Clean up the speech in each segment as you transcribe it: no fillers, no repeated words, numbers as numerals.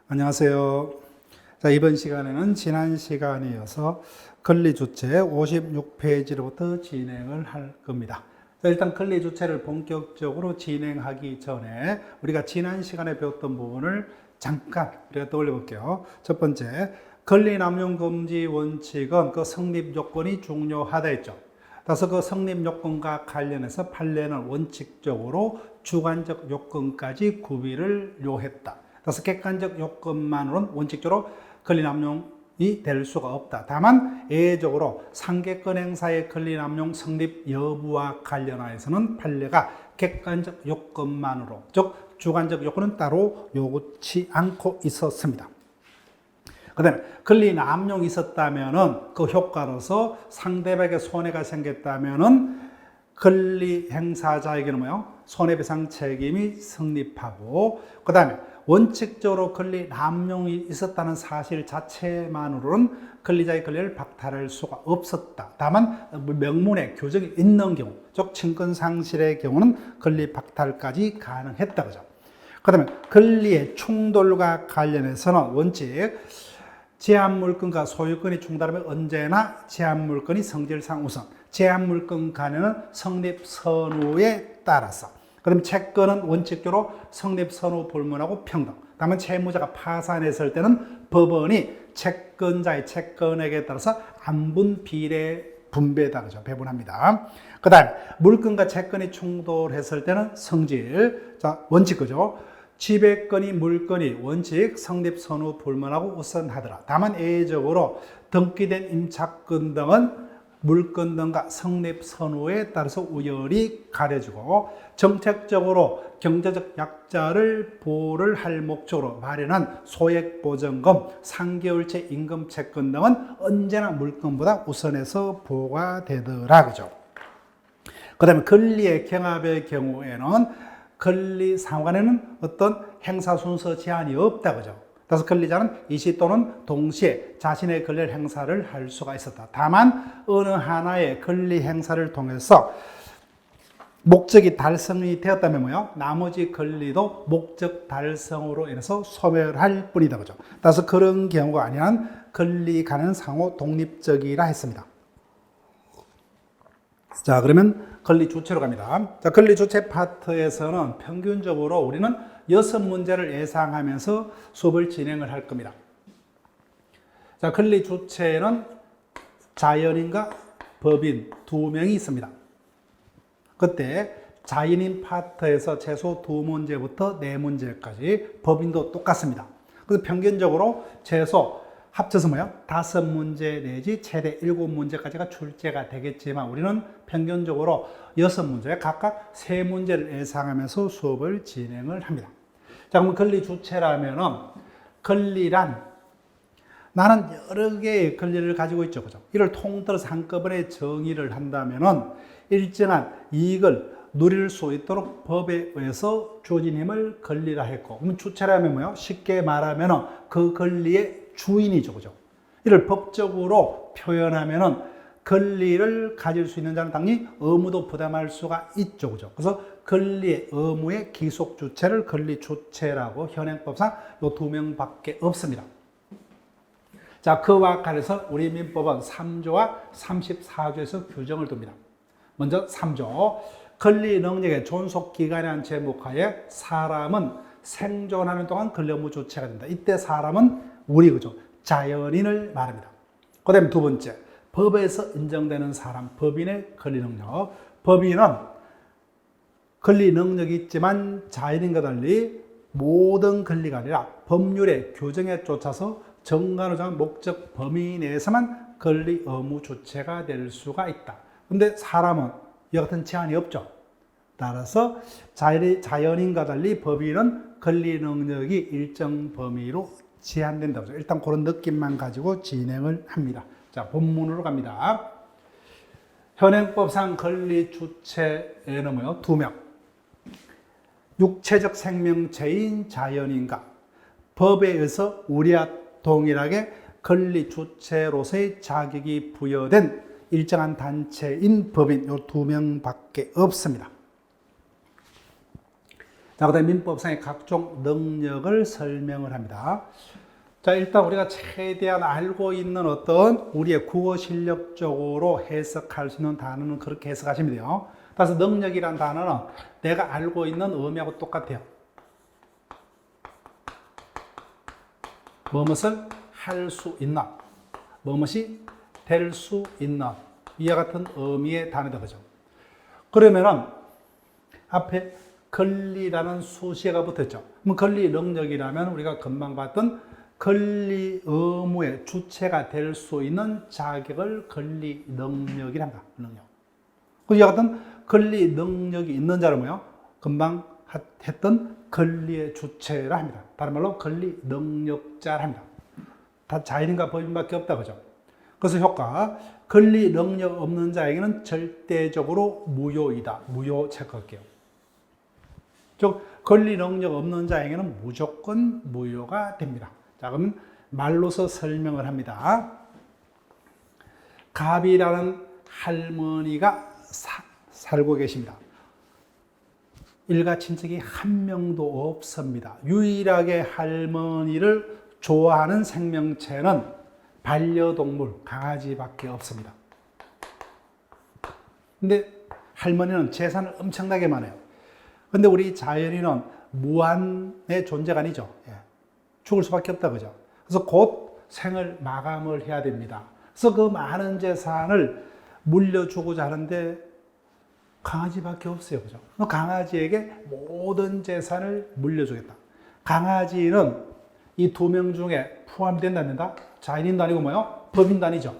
안녕하세요. 자, 이번 시간에는 지난 시간에 이어서 권리주체 56페이지로부터 진행을 할 겁니다. 자, 일단 권리주체를 본격적으로 진행하기 전에 우리가 지난 시간에 배웠던 부분을 잠깐 우리가 떠올려 볼게요. 첫 번째, 권리남용금지 원칙은 그 성립 요건이 중요하다 했죠. 따라서 그 성립 요건과 관련해서 판례는 원칙적으로 주관적 요건까지 구비를 요했다. 따라서 객관적 요건만으로는 원칙적으로 권리남용이 될 수가 없다. 다만 예외적으로 상계권 행사의 권리남용 성립 여부와 관련하여서는 판례가 객관적 요건만으로, 즉 주관적 요건은 따로 요구치 않고 있었습니다. 그 다음에 권리남용이 있었다면은 그 효과로서 상대방에게 손해가 생겼다면은 권리 행사자에게는 뭐요? 손해배상 책임이 성립하고, 그 다음에 원칙적으로 권리 남용이 있었다는 사실 자체만으로는 권리자의 권리를 박탈할 수가 없었다. 다만 명문에 규정이 있는 경우, 즉 친권 상실의 경우는 권리 박탈까지 가능했다. 그죠? 그 다음에 권리의 충돌과 관련해서는 원칙, 제한물건과 소유권이 충돌하면 언제나 제한물건이 성질상 우선, 제한물건 간에는 성립선우에 따라서, 그럼 채권은 원칙적으로 성립선우 불문하고 평등. 다만 채무자가 파산했을 때는 법원이 채권자의 채권액에 따라서 안분 비례 분배다, 그죠? 배분합니다. 그 다음 물건과 채권이 충돌했을 때는 성질, 자 원칙 그죠? 지배권이 물건이 원칙 성립선우 불문하고 우선하더라. 다만 예외적으로 등기된 임차권 등은 물건 등과 성립선우에 따라서 우열이 가려지고, 정책적으로 경제적 약자를 보호를 할 목적으로 마련한 소액보전금, 3개월치 임금채권 등은 언제나 물건보다 우선해서 보호가 되더라. 그죠? 그 다음에 권리의 경합의 경우에는 권리 상환에는 어떤 행사 순서 제한이 없다. 그죠? 그래서 권리자는 일시 또는 동시에 자신의 권리를 행사를 할 수가 있었다. 다만 어느 하나의 권리 행사를 통해서 목적이 달성이 되었다면 뭐요? 나머지 권리도 목적 달성으로 인해서 소멸할 뿐이다. 그죠? 따라서 그런 경우가 아니란 권리간은 상호 독립적이라 했습니다. 자, 그러면 권리 주체로 갑니다. 자, 권리 주체 파트에서는 평균적으로 우리는 6문제를 예상하면서 수업을 진행을 할 겁니다. 자, 권리 주체는 자연인과 법인 두 명이 있습니다. 그때 자연인 파트에서 최소 2문제부터 4문제까지, 법인도 똑같습니다. 그래서 평균적으로 최소 합쳐서 뭐요? 5문제 내지 최대 7문제까지가 출제가 되겠지만 우리는 평균적으로 6문제, 각각 3문제를 예상하면서 수업을 진행을 합니다. 자, 그럼 권리 주체라면은, 권리란 나는 여러 개의 권리를 가지고 있죠. 그죠? 이를 통틀어서 한꺼번에 정의를 한다면은 일정한 이익을 누릴 수 있도록 법에 의해서 주어진 힘을 권리라 했고, 그럼 주체라면 뭐요? 쉽게 말하면은 그 권리의 주인이죠. 그죠? 이를 법적으로 표현하면은 권리를 가질 수 있는 자는 당연히 의무도 부담할 수가 있죠. 그죠? 그래서 권리의 의무의 기속 주체를 권리 주체라고 현행법상 이 2명밖에 없습니다. 자, 그와 관련해서 우리 민법은 3조와 34조에서 규정을 둡니다. 먼저 3조. 권리 능력의 존속 기간에 한 제목하에 사람은 생존하는 동안 권리 의무 주체가 된다. 이때 사람은 우리 그죠? 자연인을 말합니다. 그 다음에 두 번째, 법에서 인정되는 사람, 법인의 권리 능력. 법인은 권리 능력이 있지만 자연인과 달리 모든 권리가 아니라 법률의 규정에 쫓아서 정관을 정한 목적 범위 내에서만 권리 의무 주체가 될 수가 있다. 근데 사람은 이와 같은 제한이 없죠. 따라서 자연인과 달리 법인은 권리 능력이 일정 범위로 제한된다고. 일단 그런 느낌만 가지고 진행을 합니다. 자, 본문으로 갑니다. 현행법상 권리 주체에는 뭐요? 2명. 육체적 생명체인 자연인과 법에 의해서 우리와 동일하게 권리 주체로서의 자격이 부여된 일정한 단체인 법인, 이 2명밖에 없습니다. 자, 그다음에 민법상의 각종 능력을 설명을 합니다. 자, 일단 우리가 최대한 알고 있는 어떤 우리의 국어 실력적으로 해석할 수 있는 단어는 그렇게 해석하시면 돼요. 따라서 능력이란 단어는 내가 알고 있는 의미하고 똑같아요. 무엇을 할 수 있는, 무엇이 될 수 있는 이와 같은 의미의 단어다, 그죠? 그러면은 앞에 권리라는 수식어가 붙었죠. 그럼 권리 능력이라면 우리가 금방 봤던 권리 의무의 주체가 될 수 있는 자격을 권리 능력이란다. 능력. 이와 같은 권리 능력이 있는 자를 뭐요? 금방 했던 권리의 주체라 합니다. 다른 말로 권리 능력자라 합니다. 다 자연인과 법인밖에 없다, 그죠? 그래서 효과, 권리 능력 없는 자에게는 절대적으로 무효이다. 무효 체크할게요. 즉, 권리 능력 없는 자에게는 무조건 무효가 됩니다. 자, 그러면 말로서 설명을 합니다. 갑이라는 할머니가 살고 계십니다. 일가 친척이 한 명도 없습니다. 유일하게 할머니를 좋아하는 생명체는 반려동물, 강아지밖에 없습니다. 근데 할머니는 재산을 엄청나게 많아요. 근데 우리 자연인은 무한의 존재가 아니죠. 죽을 수밖에 없다, 그죠? 그래서 곧 생을 마감을 해야 됩니다. 그래서 그 많은 재산을 물려주고자 하는데 강아지밖에 없어요, 그죠? 강아지에게 모든 재산을 물려주겠다. 강아지는 이 두 명 중에 포함된답니다. 자연인도 아니고 뭐요? 법인도 아니죠.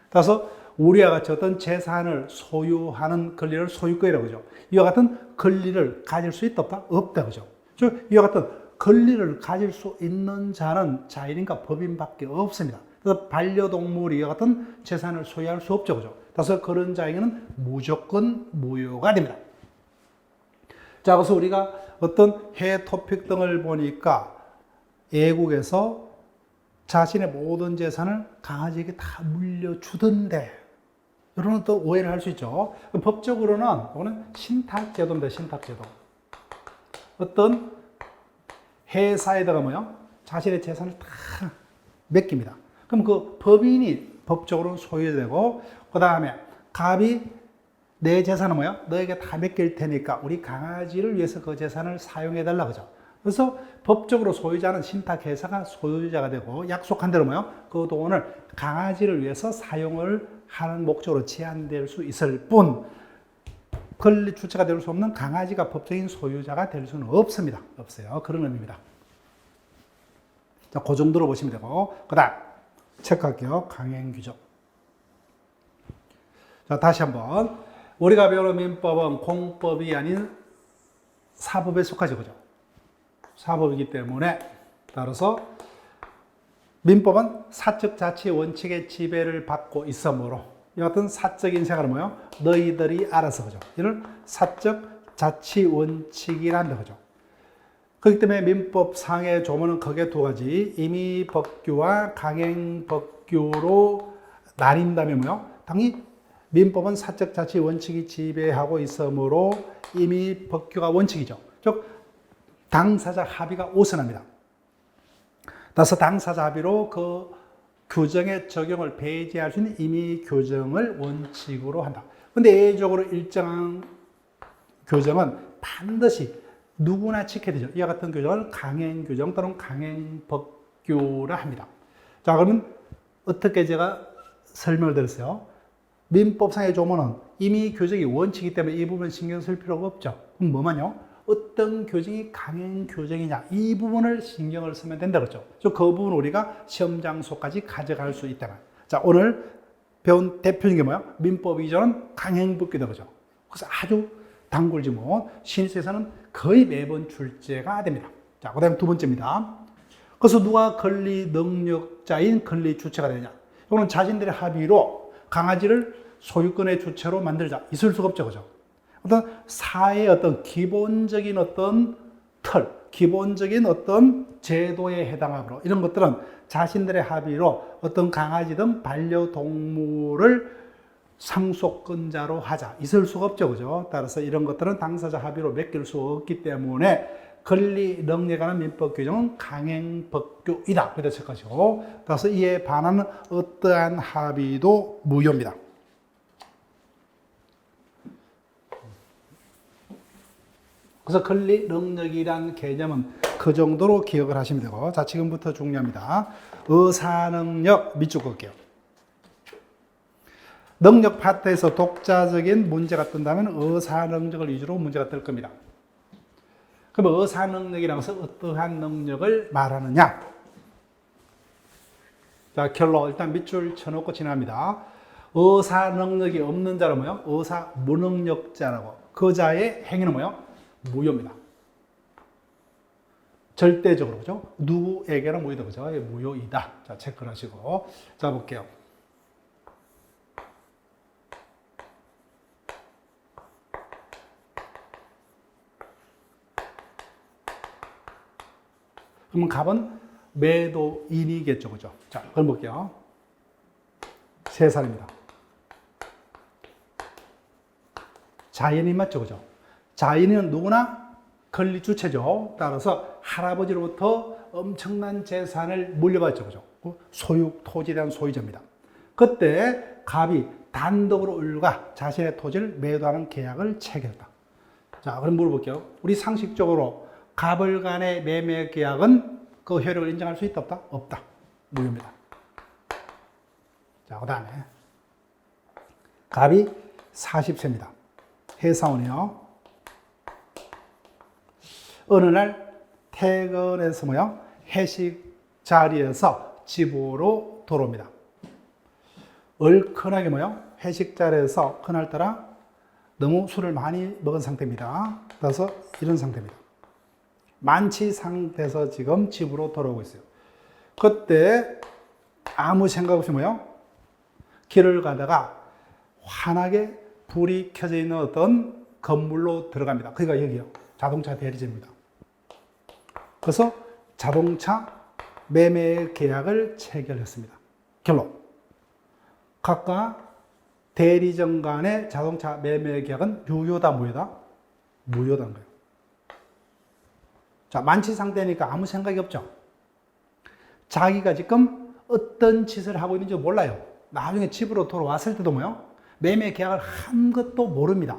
따라서 우리와 같이 어떤 재산을 소유하는 권리를 소유권이라고 하죠. 이와 같은 권리를 가질 수 있다, 없다? 없다, 그죠? 즉, 이와 같은 권리를 가질 수 있는 자는 자연인과 법인밖에 없습니다. 그래서 반려동물이 이와 같은 재산을 소유할 수 없죠, 그죠? 따라서 그런 자에게는 무조건 무효가 됩니다. 자, 그래서 우리가 어떤 해외 토픽 등을 보니까 애국에서 자신의 모든 재산을 강아지에게 다 물려주던데, 이런 또 오해를 할 수 있죠. 법적으로는 이거는 신탁제도입니다. 신탁제도. 어떤 회사에다가 뭐요? 자신의 재산을 다 맡깁니다. 그럼 그 법인이 법적으로 소유되고, 그 다음에 갑이 내 재산은 뭐요? 너에게 다 맡길 테니까 우리 강아지를 위해서 그 재산을 사용해달라, 그죠? 그래서 법적으로 소유자는 신탁회사가 소유자가 되고, 약속한 대로 뭐요? 그 돈을 강아지를 위해서 사용을 하는 목적으로 제한될 수 있을 뿐, 권리 주체가 될 수 없는 강아지가 법적인 소유자가 될 수는 없습니다. 없어요. 그런 의미입니다. 자, 그 정도로 보시면 되고, 그 다음, 체크할게요. 강행규정. 자, 다시 한번. 우리가 배우는 민법은 공법이 아닌 사법에 속하죠, 그죠? 사법이기 때문에, 따라서 민법은 사적 자치 원칙의 지배를 받고 있으므로, 이 같은 사적 인생은 뭐예요? 너희들이 알아서, 그죠? 이를 사적 자치 원칙이란다, 그죠? 그렇기 때문에 민법상의 조문은 크게 두 가지, 임의법규와 강행법규로 나뉜다면 뭐예요? 당연히 민법은 사적 자치 원칙이 지배하고 있으므로 임의법규가 원칙이죠. 즉, 당사자 합의가 우선합니다. 따라서 당사자 합의로 그 규정의 적용을 배제할 수 있는 임의 규정을 원칙으로 한다. 근데 예외적으로 일정한 규정은 반드시 누구나 지켜야 되죠. 이와 같은 규정을 강행규정 또는 강행법규라 합니다. 자, 그러면 어떻게 제가 설명을 드렸어요? 민법상의 조문은 임의 규정이 원칙이기 때문에 이 부분 신경 쓸 필요가 없죠. 그럼 뭐만요? 어떤 규정이 강행 규정이냐, 이 부분을 신경을 쓰면 된다, 그렇죠? 그 부분 우리가 시험 장소까지 가져갈 수 있다. 자, 오늘 배운 대표적인 게 뭐야? 민법 이전은 강행법규다, 그죠? 그래서 아주 단골 지문, 신입에서는 거의 매번 출제가 됩니다. 자, 그 다음에 두 번째입니다. 그래서 누가 권리 능력자인 권리 주체가 되느냐? 이거는 자신들의 합의로 강아지를 소유권의 주체로 만들자. 있을 수가 없죠, 그죠? 어떤 사회의 어떤 기본적인 어떤 틀, 기본적인 어떤 제도에 해당하므로 이런 것들은 자신들의 합의로 어떤 강아지 등 반려동물을 상속권자로 하자. 있을 수가 없죠. 그죠? 따라서 이런 것들은 당사자 합의로 맡길 수 없기 때문에 권리 능력에 관한 민법 규정은 강행법규이다. 그렇게 생각하시고, 따라서 이에 반하는 어떠한 합의도 무효입니다. 그래서 권리 능력이란 개념은 그 정도로 기억을 하시면 되고, 자, 지금부터 중요합니다. 의사능력 밑줄 긋게요. 능력 파트에서 독자적인 문제가 뜬다면 의사능력을 위주로 문제가 뜰 겁니다. 그럼 의사능력이라는 것은 어떠한 능력을 말하느냐? 자, 결론 일단 밑줄 쳐놓고 지납니다. 의사능력이 없는 자는 뭐요? 의사무능력자라고. 그 자의 행위는 뭐요? 무효입니다. 절대적으로, 그죠? 누구에게는 무효다, 그죠? 무효이다. 자, 체크를 하시고. 자, 볼게요. 그러면 갑은 매도인이겠죠, 그죠? 자, 그럼 볼게요. 3살입니다. 자연인 맞죠, 그죠? 자연인은 누구나 권리 주체죠. 따라서 할아버지로부터 엄청난 재산을 물려받죠, 그죠? 소유, 토지에 대한 소유자입니다. 그때 갑이 단독으로 을과 자신의 토지를 매도하는 계약을 체결했다. 자, 그럼 물어볼게요. 우리 상식적으로 갑을 간의 매매 계약은 그 효력을 인정할 수 있다, 없다? 없다. 무효입니다. 자, 그 다음에 갑이 40세입니다. 해사원이요. 어느 날 퇴근해서 뭐요? 회식 자리에서 집으로 돌아옵니다. 얼큰하게 뭐요? 회식 자리에서 그날따라 너무 술을 많이 먹은 상태입니다. 그래서 이런 상태입니다. 만취 상태에서 지금 집으로 돌아오고 있어요. 그때 아무 생각 없이 뭐요? 길을 가다가 환하게 불이 켜져 있는 어떤 건물로 들어갑니다. 그러니까 여기요. 자동차 대리점입니다. 그래서 자동차 매매 계약을 체결했습니다. 결론. 각각 대리점 간의 자동차 매매 계약은 유효다, 무효다? 무효다는 거예요. 자, 만취 상태니까 아무 생각이 없죠. 자기가 지금 어떤 짓을 하고 있는지 몰라요. 나중에 집으로 돌아왔을 때도 뭐요? 매매 계약을 한 것도 모릅니다.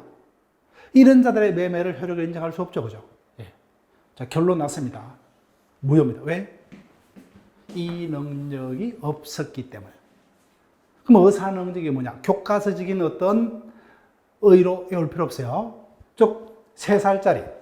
이런 자들의 매매를 효력을 인정할 수 없죠, 그죠? 예. 자, 결론 났습니다. 무효입니다. 왜? 이 능력이 없었기 때문에. 그럼 의사 능력이 뭐냐? 교과서적인 어떤 의의로 외울 필요 없어요. 즉, 3살짜리.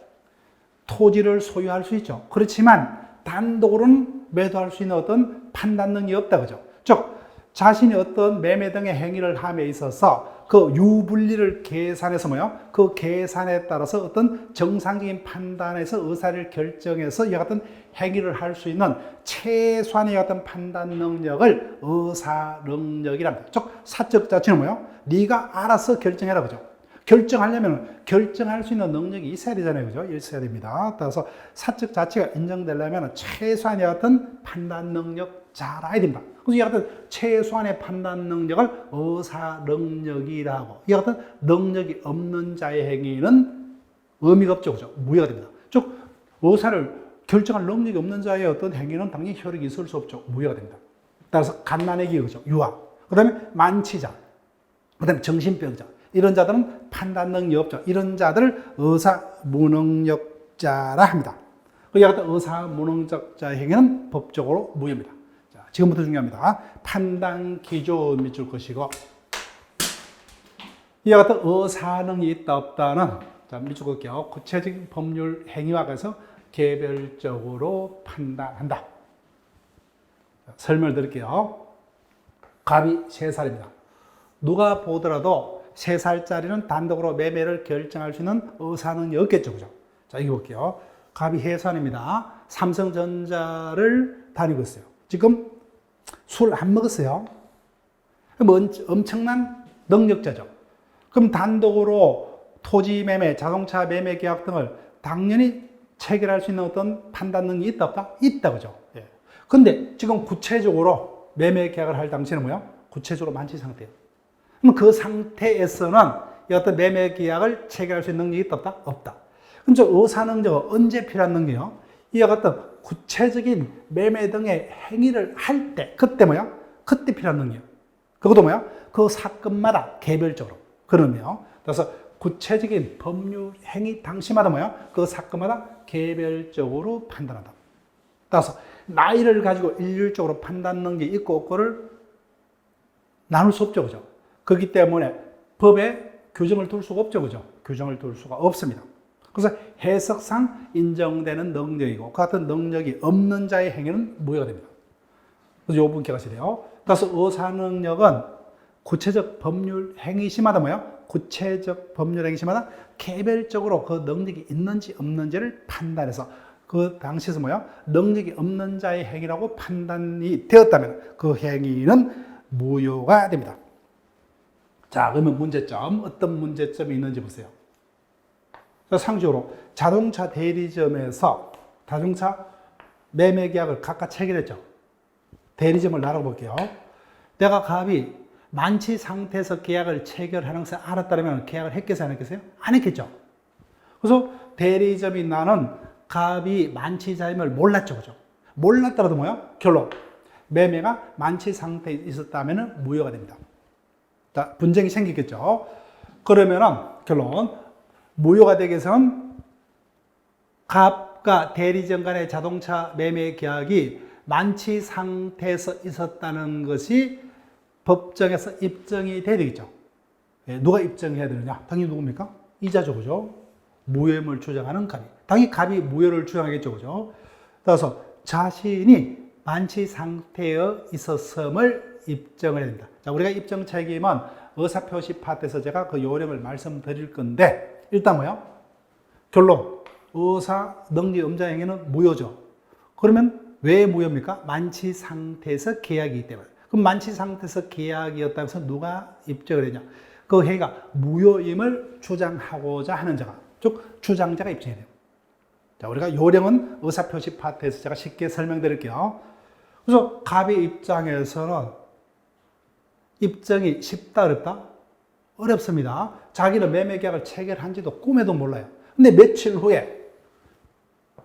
토지를 소유할 수 있죠. 그렇지만 단독으로는 매도할 수 있는 어떤 판단 능력이 없다, 그죠? 즉, 자신이 어떤 매매 등의 행위를 함에 있어서 그 유불리를 계산해서 뭐요? 그 계산에 따라서 어떤 정상적인 판단에서 의사를 결정해서 이와 같은 행위를 할 수 있는 최소한의 어떤 판단 능력을 의사 능력이랍니다. 즉, 사적 자체는 뭐요? 네가 알아서 결정해라, 그죠? 결정하려면 결정할 수 있는 능력이 있어야 되잖아요, 그죠? 있어야 됩니다. 따라서 사적 자체가 인정되려면 최소한의 어떤 판단 능력자라야 됩니다. 그래서 이 같은 최소한의 판단 능력을 의사 능력이라고, 이 같은 능력이 없는 자의 행위는 의미가 없죠, 그죠? 무효가 됩니다. 즉, 의사를 결정할 능력이 없는 자의 어떤 행위는 당연히 효력이 있을 수 없죠. 무효가 됩니다. 따라서 갓난아기, 그죠? 유아. 그 다음에 만취자. 그 다음에 정신병자. 이런 자들은 판단 능력이 없죠. 이런 자들을 의사무능력자라 합니다. 이와 같은 의사무능력자 행위는 법적으로 무효입니다. 자, 지금부터 중요합니다. 판단 기준 밑줄 것이고, 이와 같은 의사능이 있다 없다는, 자, 밑줄 걸게요. 구체적인 법률 행위와 관해서 개별적으로 판단한다. 자, 설명을 드릴게요. 갑이 3살입니다. 누가 보더라도 3살짜리는 단독으로 매매를 결정할 수 있는 의사능력이 없겠죠, 그죠? 자, 이거 볼게요. 갑이 해산입니다. 삼성전자를 다니고 있어요. 지금 술 안 먹었어요. 그럼 엄청난 능력자죠. 그럼 단독으로 토지 매매, 자동차 매매 계약 등을 당연히 체결할 수 있는 어떤 판단 능력이 있다, 없다? 있다, 그죠? 예. 근데 지금 구체적으로 매매 계약을 할 당시에는 뭐야? 구체적으로 만취 상태예요. 그럼 그 상태에서는 이 어떤 매매 계약을 체결할 수 있는 능력이 있다 없다? 없다. 그럼 저 의사 능력은 언제 필요한 능력이요? 이와 같은 구체적인 매매 등의 행위를 할 때, 그때 뭐야? 그때 필요한 능력. 그것도 뭐야? 그 사건마다 개별적으로. 그러면 그래서 구체적인 법률 행위 당시마다 뭐야? 그 사건마다 개별적으로 판단한다. 따라서 나이를 가지고 일률적으로 판단 능력이 있고 없고를 나눌 수 없죠, 그죠? 그렇기 때문에 법에 규정을 둘 수가 없죠, 그죠? 규정을 둘 수가 없습니다. 그래서 해석상 인정되는 능력이고 그 같은 능력이 없는 자의 행위는 무효가 됩니다. 그래서 이 부분 기억하셔야 돼요. 따라서 의사 능력은 구체적 법률 행위시마다 뭐야? 구체적 법률 행위시마다 개별적으로 그 능력이 있는지 없는지를 판단해서 그 당시에서 뭐야? 능력이 없는 자의 행위라고 판단이 되었다면 그 행위는 무효가 됩니다. 자, 그러면 문제점, 어떤 문제점이 있는지 보세요. 상식적으로 자동차 대리점에서 자동차 매매 계약을 각각 체결했죠. 대리점을 나눠볼게요. 내가 갑이 만취 상태에서 계약을 체결하는 것을 알았다면 계약을 했겠어요, 안 했겠어요? 안 했겠죠. 그래서 대리점이 나는 갑이 만취자임을 몰랐죠, 그죠? 몰랐더라도 뭐야? 결론. 매매가 만취 상태에 있었다면 무효가 됩니다. 자, 분쟁이 생기겠죠. 그러면은 결론. 무효가 되기 위해서는 갑과 대리점 간의 자동차 매매 계약이 만취 상태에서 있었다는 것이 법정에서 입증이 돼야 되겠죠. 누가 입증해야 되느냐? 당연히 누굽니까? 이자죠, 그죠? 무효임을 주장하는 갑이. 당연히 갑이 무효를 주장하겠죠, 그죠? 따라서 자신이 만취 상태에 있었음을 입증을 해야 됩니다. 자, 우리가 입증 책임은 의사표시 파트에서 제가 그 요령을 말씀드릴 건데, 일단 뭐요? 결론. 의사 능력 음자 행위는 무효죠. 그러면 왜 무효입니까? 만취 상태에서 계약이기 때문에. 그럼 만취 상태에서 계약이었다면서 누가 입증을 했냐? 그 행위가 무효임을 주장하고자 하는 자가, 즉 주장자가 입증해야 돼요. 자, 우리가 요령은 의사표시 파트에서 제가 쉽게 설명드릴게요. 그래서 갑의 입장에서는 입증이 쉽다, 어렵다? 어렵습니다. 자기는 매매 계약을 체결한지도 꿈에도 몰라요. 근데 며칠 후에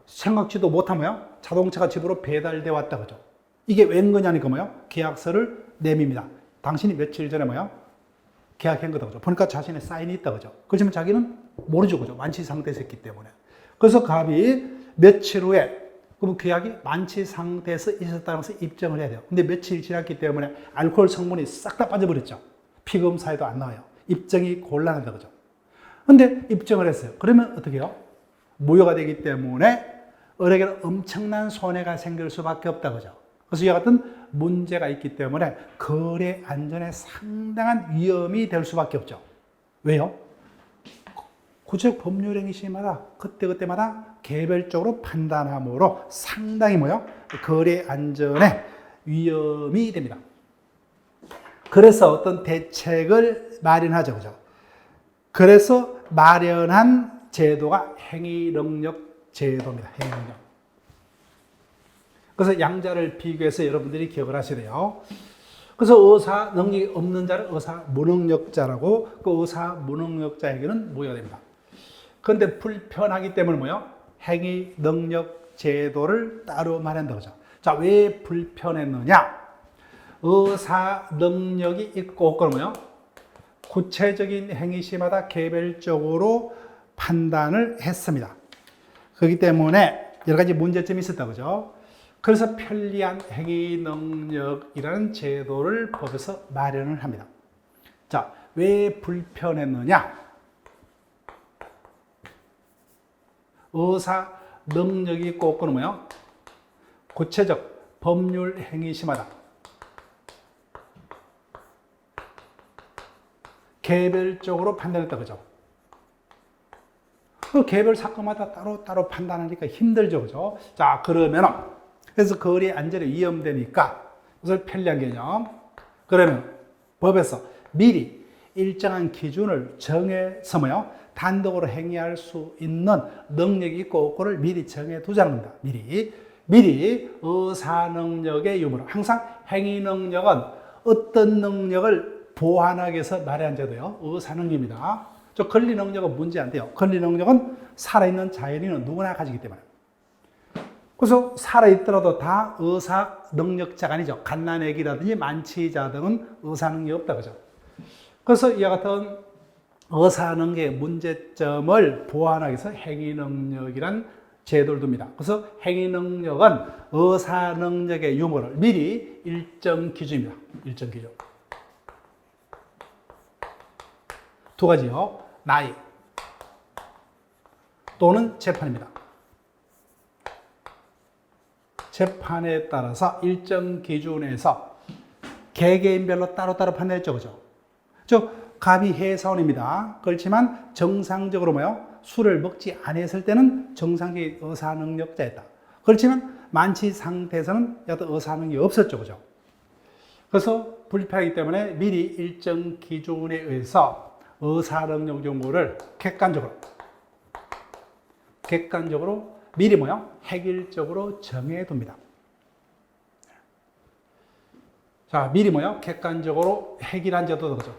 생각지도 못하면 자동차가 집으로 배달돼 왔다, 그죠? 이게 웬 거냐니까 뭐요? 계약서를 내밉니다. 당신이 며칠 전에 뭐요? 계약한 거다, 그죠? 보니까 자신의 사인이 있다, 그죠? 그렇지만 자기는 모르죠, 그죠? 만취 상태에서 했기 때문에. 그래서 갑이 며칠 후에 그럼 계약이 만취 상태에서 있었다는 것을 입증을 해야 돼요. 근데 며칠 지났기 때문에 알코올 성분이 싹 다 빠져버렸죠. 피검사에도 안 나와요. 입증이 곤란하다, 그죠? 근데 입증을 했어요. 그러면 어떻게 해요? 무효가 되기 때문에 을에게는 엄청난 손해가 생길 수밖에 없다, 그죠? 그래서 이와 같은 문제가 있기 때문에 거래 안전에 상당한 위험이 될 수밖에 없죠. 왜요? 구체적 법률 행위 시마다 그때그때마다 개별적으로 판단함으로 상당히 뭐요? 거래 안전에 위험이 됩니다. 그래서 어떤 대책을 마련하죠, 그죠? 그래서 마련한 제도가 행위능력 제도입니다. 행위능력. 그래서 양자를 비교해서 여러분들이 기억을 하셔야 돼요. 그래서 의사 능력이 없는 자를 의사 무능력자라고, 그 의사 무능력자에게는 무효가 됩니다. 그런데 불편하기 때문에 뭐요? 행위 능력 제도를 따로 마련한다, 그죠? 자, 왜 불편했느냐? 의사 능력이 있고 없고 뭐요? 구체적인 행위 시마다 개별적으로 판단을 했습니다. 그렇기 때문에 여러 가지 문제점이 있었다, 그죠? 그래서 편리한 행위 능력이라는 제도를 법에서 마련을 합니다. 자, 왜 불편했느냐? 의사 능력이 있고 없고는 뭐요? 구체적 법률 행위 시마다 개별적으로 판단했다, 그죠? 그 개별 사건마다 따로 판단하니까 힘들죠, 그죠? 자, 그러면은 그래서 거래 안전에 위험되니까 그래서 편리한 개념. 그러면 법에서 미리 일정한 기준을 정해서 뭐요? 단독으로 행위할 수 있는 능력이 있고 없고를 미리 정해 두자는 겁니다. 미리 의사 능력의 유무로. 항상 행위 능력은 어떤 능력을 보완하기 위해서 마련한 제도예요. 의사능력입니다. 저 권리 능력은 문제 안 돼요. 권리 능력은 살아있는 자연인은 누구나 가지기 때문에. 그래서 살아있더라도 다 의사 능력자가 아니죠. 갓난아기라든지 만취자 등은 의사 능력이 없다 그죠. 그래서 이와 같은 의사 능력의 문제점을 보완하기 위해서 행위 능력이란 제도를 둡니다. 그래서 행위 능력은 의사 능력의 유무를 미리 일정 기준입니다. 일정 기준. 두 가지요. 나이 또는 재판입니다. 재판에 따라서 일정 기준에서 개개인별로 따로따로 판단했죠. 그죠? 갑이 해사원입니다. 그렇지만 정상적으로 뭐요? 술을 먹지 않았을 때는 정상적인 의사능력자였다. 그렇지만 만취 상태에서는 여튼 의사능력이 없었죠. 그죠? 그래서 불필요하기 때문에 미리 일정 기준에 의해서 의사능력 유무를 객관적으로 미리 뭐요? 획일적으로 정해둡니다. 자, 미리 뭐요? 객관적으로 획일한 제도도 그죠?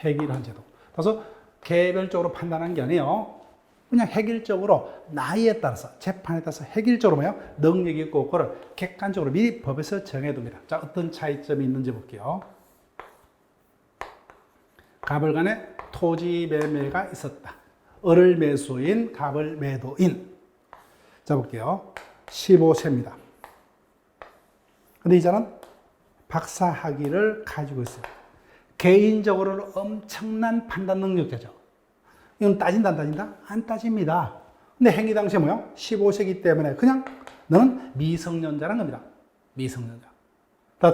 획일한 제도. 그래서 개별적으로 판단한 게 아니에요. 그냥 획일적으로 나이에 따라서 재판에 따라서 획일적으로 뭐요? 능력이 있고 그걸 객관적으로 미리 법에서 정해둡니다. 자, 어떤 차이점이 있는지 볼게요. 갑을 간에 토지 매매가 있었다. 을을 매수인, 갑을 매도인. 자, 볼게요. 15세입니다. 근데 이 자는 박사 학위를 가지고 있어요. 개인적으로는 엄청난 판단 능력자죠. 이건 따진다, 안 따진다? 안 따집니다. 근데 행위 당시에 뭐요? 15세기 때문에 그냥 너는 미성년자라는 겁니다. 미성년자.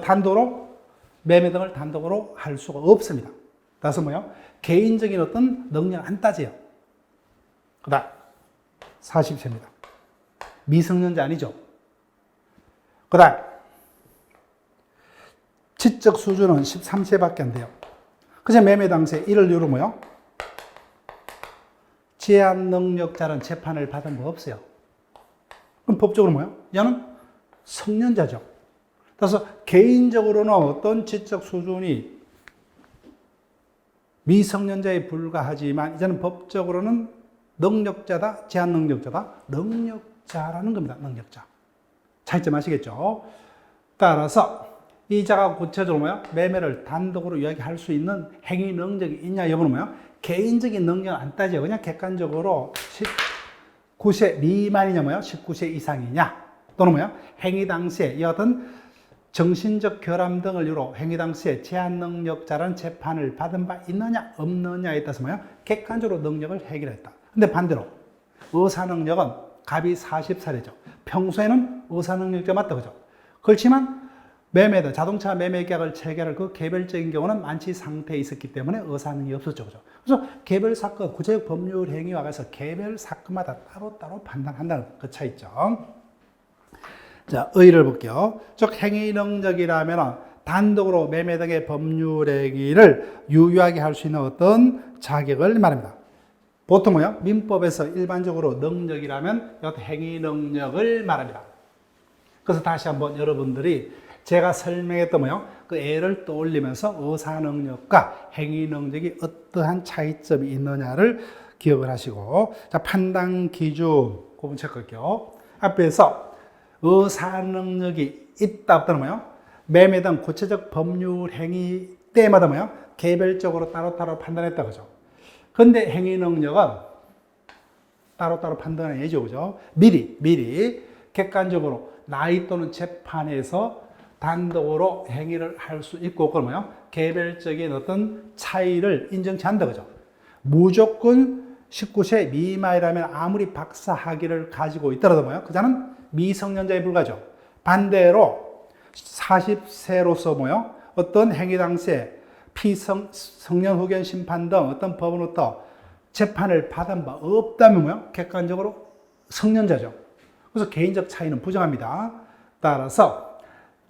단독으로, 매매 등을 단독으로 할 수가 없습니다. 따라서 뭐요? 개인적인 어떤 능력 안 따져요. 그 다음, 40세입니다. 미성년자 아니죠? 그 다음, 지적 수준은 13세밖에 안 돼요. 그래서 매매 당시에 이를 이유로 뭐요? 제한 능력자는 재판을 받은 거 없어요. 그럼 법적으로 뭐요? 얘는 성년자죠. 그래서 개인적으로는 어떤 지적 수준이 미성년자에 불과하지만 이제는 법적으로는 능력자다, 제한 능력자다, 능력자라는 겁니다. 능력자. 차이점 아시겠죠? 따라서 이자가 구체적으로 뭐야? 매매를 단독으로 이야기할 수 있는 행위 능력이 있냐 여부는 뭐야? 개인적인 능력은 안 따져요. 그냥 객관적으로 19세 미만이냐 뭐야? 19세 이상이냐? 또는 뭐야? 행위 당시에 이 어떤 정신적 결함 등을 이유로 행위 당시에 제한 능력자라는 재판을 받은 바 있느냐 없느냐에 따라서 뭐야? 객관적으로 능력을 해결했다. 근데 반대로 의사 능력은 갑이 40살이죠. 평소에는 의사 능력자 맞다 그죠? 그렇지만 매매든 자동차 매매 계약을 체결할 그 개별적인 경우는 만취 상태에 있었기 때문에 의사 능력이 없었죠. 그죠? 그래서 개별 사건, 구체적 법률 행위와 관해서 개별 사건마다 따로따로 판단한다는 그 차이점. 자, 의의를 볼게요. 즉, 행위 능력이라면 단독으로 매매 등의 법률 행위를 유효하게 할 수 있는 어떤 자격을 말합니다. 보통 뭐요? 민법에서 일반적으로 능력이라면 행위 능력을 말합니다. 그래서 다시 한번 여러분들이 제가 설명했던 뭐요? 그 예를 떠올리면서 의사 능력과 행위 능력이 어떠한 차이점이 있느냐를 기억을 하시고, 자, 판단 기준 구분 체크할게요. 앞에서 의사 능력이 있다 없다는 뭐요? 매매 등 구체적 법률 행위 때마다 뭐요? 개별적으로 따로따로 판단했다 그죠? 근데 행위 능력은 따로따로 판단을 해야죠 그죠? 미리 객관적으로 나이 또는 재판에서 단독으로 행위를 할 수 있고, 그건 뭐요? 개별적인 어떤 차이를 인정치 않는다 그죠? 무조건 19세 미만이라면 아무리 박사 학위를 가지고 있더라도 뭐요? 그자는 미성년자에 불과하죠. 반대로 40세로서 뭐요? 어떤 행위 당시에 성년 후견 심판 등 어떤 법원으로부터 재판을 받은 바 없다면 뭐요? 객관적으로 성년자죠. 그래서 개인적 차이는 부정합니다. 따라서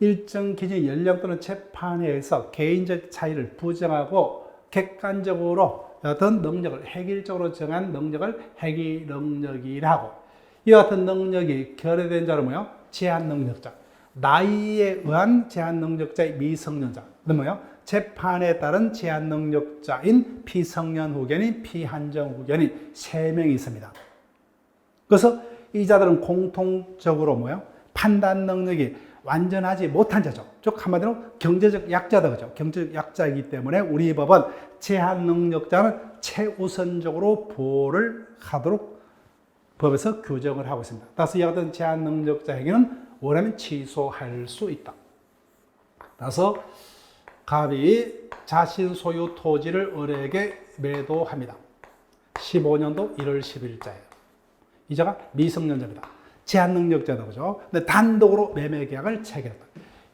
일정 기준 연령 또는 재판에 의해서 개인적 차이를 부정하고 객관적으로 어떤 능력을 획일적으로 정한 능력을 행위 능력이라 하고, 이 같은 능력이 결여된 자로 뭐요? 제한 능력자. 나이에 의한 제한능력자의 미성년자. 그다음 뭐요? 재판에 따른 제한능력자인 피성년 후견인, 피한정 후견인 3명이 있습니다. 그래서 이 자들은 공통적으로 뭐요? 판단 능력이 완전하지 못한 자죠. 즉 한마디로 경제적 약자다 그죠? 경제적 약자이기 때문에 우리 법은 제한 능력자는 최우선적으로 보호를 하도록 법에서 규정을 하고 있습니다. 따라서 이와 같은 제한 능력자 행위는 원하면 취소할 수 있다. 따라서 갑이 자신 소유 토지를 을에게 매도합니다. 15년도 1월 10일자예요. 이자가 미성년자입니다. 제한 능력자다 그죠? 근데 단독으로 매매 계약을 체결했다.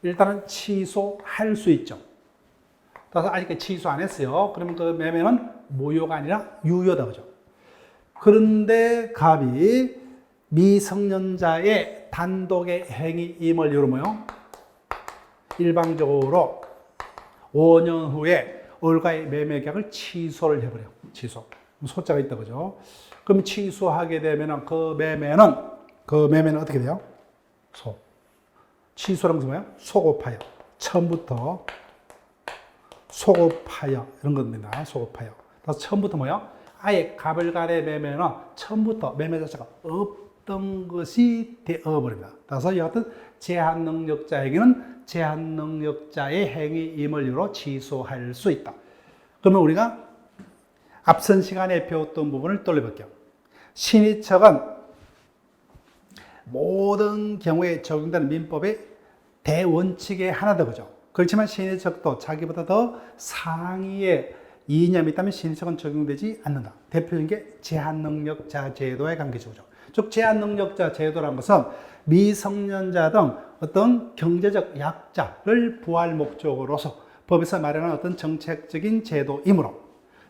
일단은 취소할 수 있죠. 따라서 아직 취소 안 했어요. 그러면 그 매매는 무효가 아니라 유효다 그죠? 그런데 갑이 미성년자의 단독의 행위임을 이유로 뭐요? 일방적으로 5년 후에 을과의 매매 계약을 취소를 해버려요. 취소. 소자가 있다 그죠? 그럼 취소하게 되면 그 매매는 어떻게 돼요? 취소라는 것은 뭐예요? 소급하여. 처음부터 소급하여. 이런 겁니다. 소급하여. 그래서 처음부터 뭐예요? 아예 갑을 간의 매매는 처음부터 매매 자체가 없던 것이 되어버립니다. 따라서 이 같은 제한능력자에게는 제한능력자의 행위임을 이유로 취소할 수 있다. 그러면 우리가 앞선 시간에 배웠던 부분을 떠올려볼게요. 신의척은 모든 경우에 적용되는 민법의 대원칙의 하나다 그죠? 그렇지만 신의척도 자기보다 더 상위의 이념이 있다면 신의척은 적용되지 않는다. 대표적인 게 제한능력자 제도의 관계죠. 즉 제한능력자 제도라는 것은 미성년자 등 어떤 경제적 약자를 부할 목적으로서 법에서 마련한 어떤 정책적인 제도이므로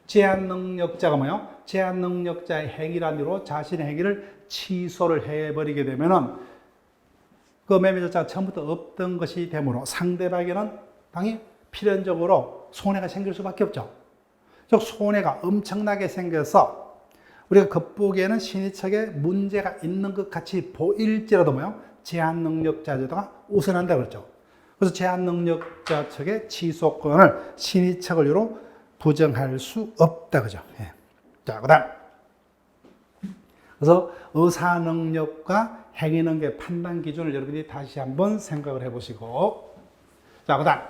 제한능력자가 뭐예요? 제한능력자의 행위란 이유로 자신의 행위를 취소를 해버리게 되면은 그 매매 자체가 처음부터 없던 것이 되므로 상대방에게는 당연히 필연적으로 손해가 생길 수밖에 없죠. 즉 손해가 엄청나게 생겨서 우리가 겉보기에는 신의척에 문제가 있는 것 같이 보일지라도 뭐예요? 제한능력자 제도가 우선한다 그랬죠. 그래서 제한능력자 측의 취소권을 신의척을 이유로 부정할 수 없다 그죠. 예. 자, 그다음 그래서 의사능력과 행위능력의 판단 기준을 여러분이 다시 한번 생각을 해보시고, 자, 그다음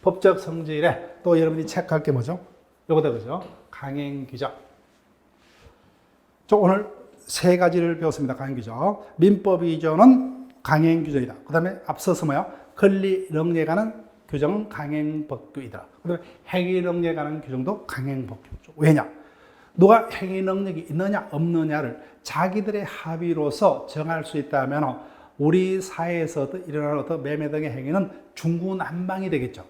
법적 성질에 또 여러분이 체크할 게 뭐죠? 요거다 그죠? 강행규정. 오늘 3가지를 배웠습니다. 강행규정. 민법 위조는 강행규정이다. 그 다음에 앞서서 뭐야? 권리능력에 관한 규정은 강행법규이다. 그 다음에 행위능력에 관한 규정도 강행법규죠. 왜냐? 누가 행위능력이 있느냐 없느냐를 자기들의 합의로서 정할 수 있다면 우리 사회에서 일어나는 어떤 매매 등의 행위는 중구난방이 되겠죠.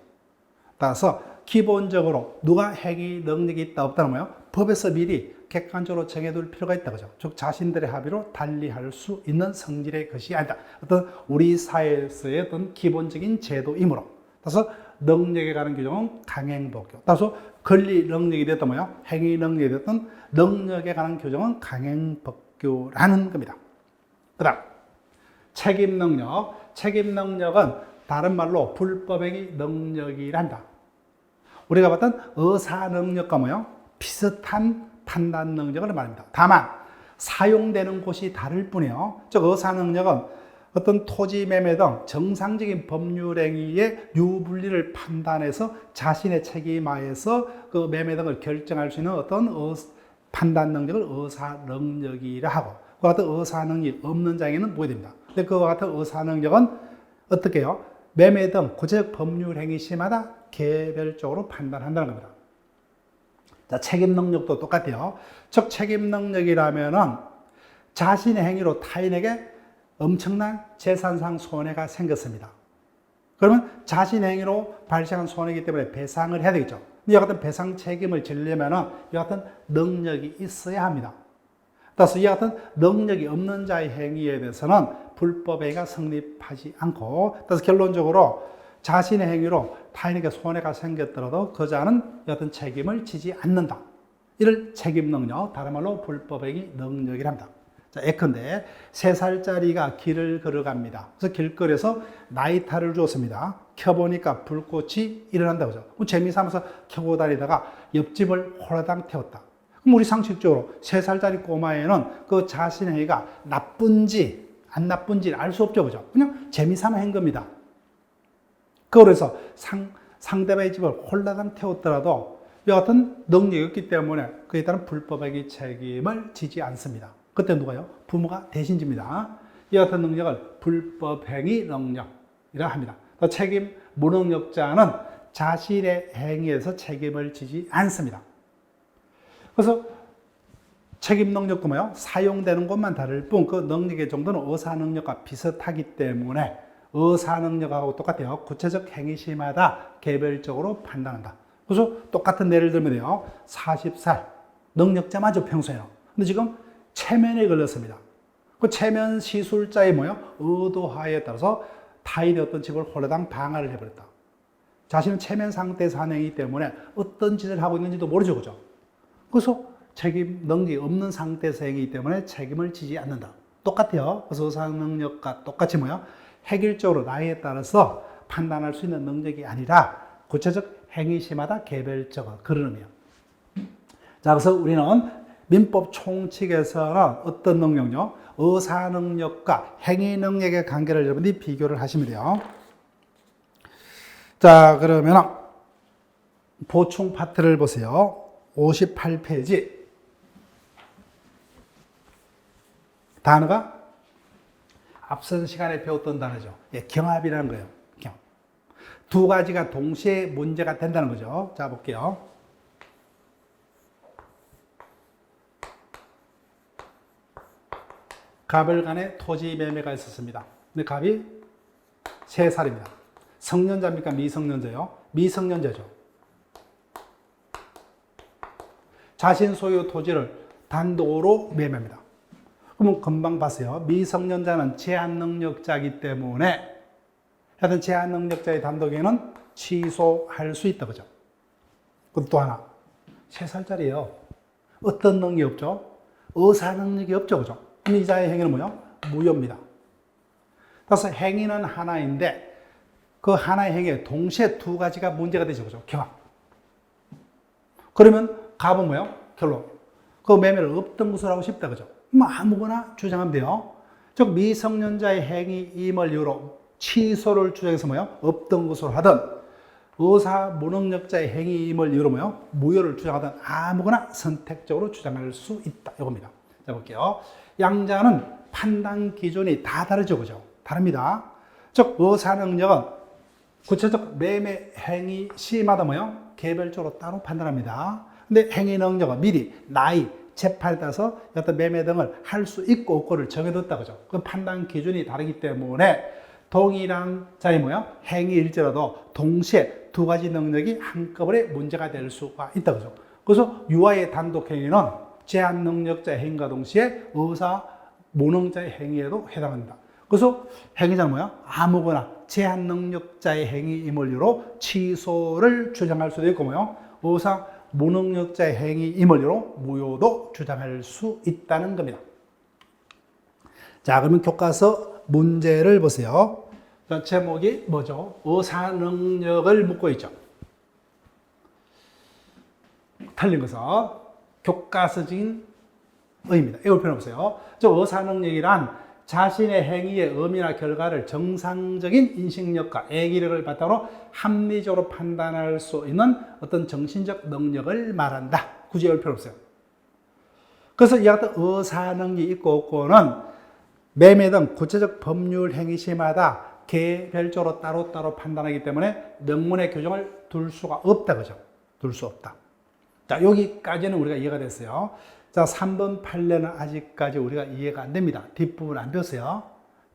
따라서 기본적으로 누가 행위 능력이 있다 없다는 거예요. 법에서 미리 객관적으로 정해둘 필요가 있다 그죠. 즉 자신들의 합의로 달리할 수 있는 성질의 것이 아니다. 어떤 우리 사회에서의 어떤 기본적인 제도이므로. 따라서 능력에 관한 규정은 강행법규. 따라서 권리 능력이 됐든 뭐예요? 행위 능력이 됐든 능력에 관한 규정은 강행법규라는 겁니다. 그다음 책임 능력. 책임 능력은 다른 말로 불법행위 능력이란다. 우리가 봤던 의사 능력과 뭐예요? 비슷한 판단 능력을 말합니다. 다만 사용되는 곳이 다를 뿐이에요. 즉 의사 능력은 어떤 토지 매매 등 정상적인 법률 행위의 유불리를 판단해서 자신의 책임하에서 그 매매 등을 결정할 수 있는 어떤 판단 능력을 의사 능력이라 하고, 그와 같은 의사 능력이 없는 자에게는 뭐가 됩니다. 근데 그와 같은 의사 능력은 어떻게 해요? 매매 등 구체적 법률 행위 시마다 개별적으로 판단한다는 겁니다. 자, 책임 능력도 똑같아요. 즉 책임 능력이라면은 자신의 행위로 타인에게 엄청난 재산상 손해가 생겼습니다. 그러면 자신의 행위로 발생한 손해이기 때문에 배상을 해야 되겠죠. 이와 같은 배상 책임을 지려면 이와 같은 능력이 있어야 합니다. 따라서 이와 같은 능력이 없는 자의 행위에 대해서는 불법 행위가 성립하지 않고, 따라서 결론적으로 자신의 행위로 타인에게 손해가 생겼더라도 그 자는 이와 같은 책임을 지지 않는다. 이를 책임 능력, 다른 말로 불법 행위 능력이랍니다. 자, 자, 예컨대 3살짜리가 길을 걸어갑니다. 그래서 길거리에서 라이터를 주었습니다. 켜보니까 불꽃이 일어난다고 하죠. 재미삼아서 켜고 다니다가 옆집을 홀라당 태웠다. 그럼 우리 상식적으로 3살짜리 꼬마애는 그 자신의 행위가 나쁜지 안 나쁜지 알 수 없죠. 그죠? 그냥 재미삼아 한 겁니다. 그래서 상대방의 집을 홀라당 태웠더라도 여하튼 능력이 없기 때문에 그에 따른 불법행위 책임을 지지 않습니다. 그때 누가요? 부모가 대신 집니다. 여하튼 능력을 불법행위 능력이라 합니다. 책임 무능력자는 자신의 행위에서 책임을 지지 않습니다. 그래서 책임 능력도 뭐요? 사용되는 것만 다를 뿐 그 능력의 정도는 의사 능력과 비슷하기 때문에 의사 능력하고 똑같아요. 구체적 행위시마다 개별적으로 판단한다. 그래서 똑같은 예를 들면 돼요. 40살 능력자마저 평소에는. 근데 지금 체면에 걸렸습니다. 그 체면 시술자의 뭐요? 의도하에 따라서 타인의 어떤 집을 홀라당 방화를 해버렸다. 자신은 체면 상태에서 한 행위이기 때문에 어떤 짓을 하고 있는지도 모르죠. 그죠? 그래서 책임 능력이 없는 상태에서 행위이기 때문에 책임을 지지 않는다. 똑같아요. 그래서 의사 능력과 똑같이 뭐요? 획일적으로 나이에 따라서 판단할 수 있는 능력이 아니라 구체적 행위시마다 개별적 그런 의미예요. 자, 그래서 우리는 민법 총칙에서는 어떤 능력요? 의사 능력과 행위 능력의 관계를 여러분들이 비교를 하시면 돼요. 자, 그러면 보충 파트를 보세요. 58페이지. 단어가 앞선 시간에 배웠던 단어죠. 예, 경합이라는 거예요. 경합. 두 가지가 동시에 문제가 된다는 거죠. 자, 볼게요. 갑을 간에 토지 매매가 있었습니다. 근데 갑이 3살입니다. 성년자입니까? 미성년자요? 미성년자죠. 자신 소유 토지를 단독으로 매매합니다. 그러면 금방 봤어요. 미성년자는 제한 능력자이기 때문에 하여튼 제한 능력자의 단독에는 취소할 수 있다. 그죠? 또 하나. 3살짜리예요. 어떤 능력이 없죠? 의사 능력이 없죠. 그죠? 그럼 이자의 행위는 뭐예요? 무효입니다. 그래서 행위는 하나인데 그 하나의 행위에 동시에 두 가지가 문제가 되죠. 그죠? 경합. 그러면 갑은 뭐예요? 결론. 그 매매를 없던 것으로 하고 싶다. 그죠? 아무거나 주장하면 돼요. 즉 미성년자의 행위임을 이유로 취소를 주장해서 뭐예요? 없던 것으로 하든 의사 무능력자의 행위임을 이유로 뭐예요? 무효를 주장하든 아무거나 선택적으로 주장할 수 있다. 이겁니다. 자, 볼게요. 양자는 판단 기준이 다 다르죠. 그죠? 다릅니다. 즉 의사 능력은 구체적 매매 행위 시마다 뭐예요? 개별적으로 따로 판단합니다. 근데 행위 능력은 미리 나이, 재판에 따라서 어떤 매매 등을 할 수 있고 없고를 정해뒀다. 그죠? 그 판단 기준이 다르기 때문에 동일한 자의 뭐야? 행위일지라도 동시에 두 가지 능력이 한꺼번에 문제가 될 수가 있다. 그죠? 그래서 유아의 단독 행위는 제한 능력자의 행위과 동시에 의사 무능자의 행위에도 해당합니다. 그래서 행위자는 뭐야? 아무거나 제한 능력자의 행위임을 이유로 취소를 주장할 수도 있고 뭐야? 의사 무능력자의 행위임을 이유로 무효도 주장할 수 있다는 겁니다. 자, 그러면 교과서 문제를 보세요. 자, 제목이 뭐죠? 의사 능력을 묻고 있죠. 틀린 것은 교과서적인 의미입니다. 이걸 펴보세요. 저 의사 능력이란 자신의 행위의 의미나 결과를 정상적인 인식력과 애기력을 바탕으로 합리적으로 판단할 수 있는 어떤 정신적 능력을 말한다. 굳이 열 필요 없어요. 그래서 이와 같은 의사 능력이 있고 없고는 매매 등 구체적 법률 행위 시마다 개별적으로 따로따로 판단하기 때문에 명문의 규정을 둘 수가 없다. 그죠? 둘 수 없다. 자, 여기까지는 우리가 이해가 됐어요. 자, 3번 판례는 아직까지 우리가 이해가 안 됩니다. 뒷부분 안 배웠어요.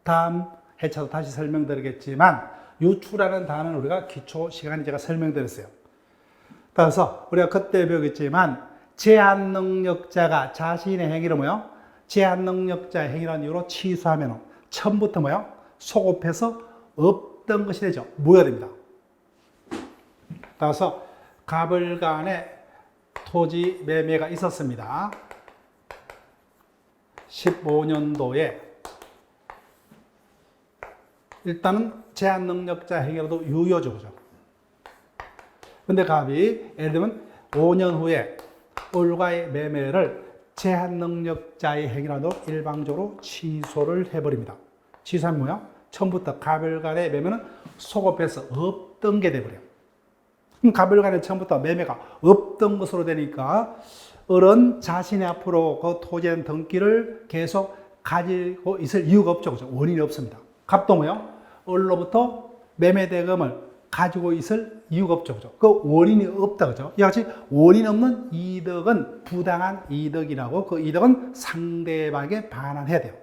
다음 회차도 다시 설명드리겠지만 유추라는 단어는 우리가 기초 시간에 제가 설명드렸어요. 그래서 우리가 그때 배우겠지만 제한 능력자가 자신의 행위를 뭐요? 제한 능력자의 행위라는 이유로 취소하면 처음부터 뭐요? 소급해서 없던 것이 되죠. 무효됩니다. 따라서 갑을 간에 토지 매매가 있었습니다. 15년도에 일단은 제한 능력자 행위라도 유효죠. 그죠? 근데 갑이 예를 들면 5년 후에 을과의 매매를 제한 능력자의 행위라도 일방적으로 취소를 해버립니다. 취소하면 뭐야? 처음부터 갑을 간의 매매는 소급해서 없던 게 돼버려요. 그럼 갑을 간에 처음부터 매매가 없던 것으로 되니까 을은 자신이 앞으로 그 토지의 등기를 계속 가지고 있을 이유가 없죠. 그죠? 원인이 없습니다. 갑도 뭐요? 을로부터 매매 대금을 가지고 있을 이유가 없죠. 그죠? 그 원인이 없다. 그죠? 이와 같이 원인 없는 이득은 부당한 이득이라고 그 이득은 상대방에게 반환해야 돼요.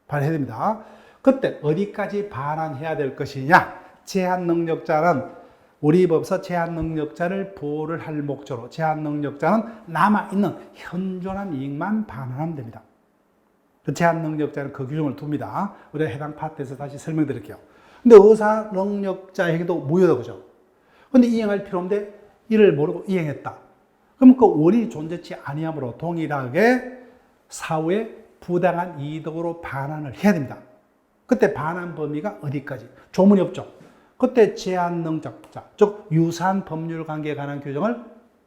반환해야 됩니다. 그때 어디까지 반환해야 될 것이냐? 제한 능력자는 우리 법에서 제한 능력자를 보호를 할 목적으로 제한 능력자는 남아있는 현존한 이익만 반환하면 됩니다. 제한 능력자는 그 규정을 둡니다. 우리가 해당 파트에서 다시 설명드릴게요. 근데 의사 능력자 행위도 무효다. 그죠? 근데 이행할 필요 없는데 이를 모르고 이행했다. 그럼 그 원인이 존재치 아니하므로 동일하게 사후에 부당한 이득으로 반환을 해야 됩니다. 그때 반환 범위가 어디까지? 조문이 없죠. 그때 제한 능력자, 즉 유사한 법률 관계에 관한 규정을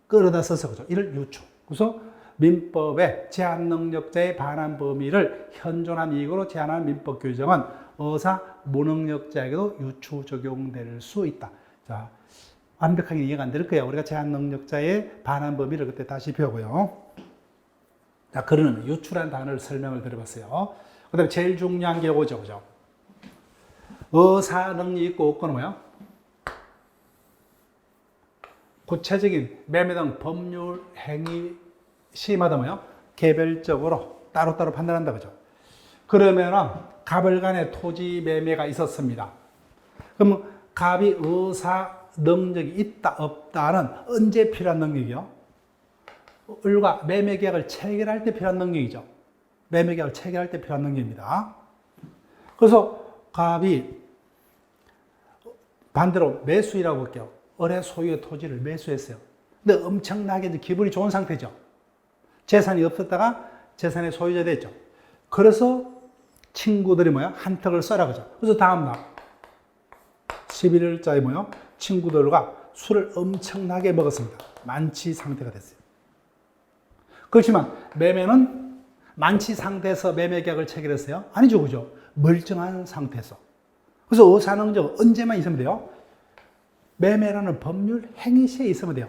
끌어다 써서 그죠? 이를 유추. 그래서 민법의 제한 능력자의 반환 범위를 현존한 이익으로 제한하는 민법 규정은 의사 무능력자에게도 유추 적용될 수 있다. 자, 완벽하게 이해가 안 될 거예요. 우리가 제한 능력자의 반환 범위를 그때 다시 배우고요. 자, 그러는 유추란 단어를 설명을 드려봤어요. 그 다음에 제일 중요한 게 이거죠. 그죠? 의사 능력이 있고 없고는 뭐야? 구체적인 매매 등 법률 행위 시마다 뭐요? 개별적으로 따로따로 판단한다. 그죠? 그러면은 갑을 간에 토지 매매가 있었습니다. 그럼 갑이 의사 능력이 있다 없다는 언제 필요한 능력이요? 을과 매매 계약을 체결할 때 필요한 능력이죠. 매매 계약을 체결할 때 필요한 능력입니다. 그래서 갑이 반대로 매수이라고 볼게요. 을의 소유의 토지를 매수했어요. 근데 엄청나게 기분이 좋은 상태죠. 재산이 없었다가 재산의 소유자 됐죠. 그래서 친구들이 뭐야? 한턱을 써라 그죠. 그래서 다음날 11일자에 뭐요? 친구들과 술을 엄청나게 먹었습니다. 만취 상태가 됐어요. 그렇지만 매매는 만취 상태에서 매매 계약을 체결했어요? 아니죠. 그죠? 멀쩡한 상태에서. 그래서 의사능력 언제만 있으면 돼요? 매매라는 법률 행위 시에 있으면 돼요.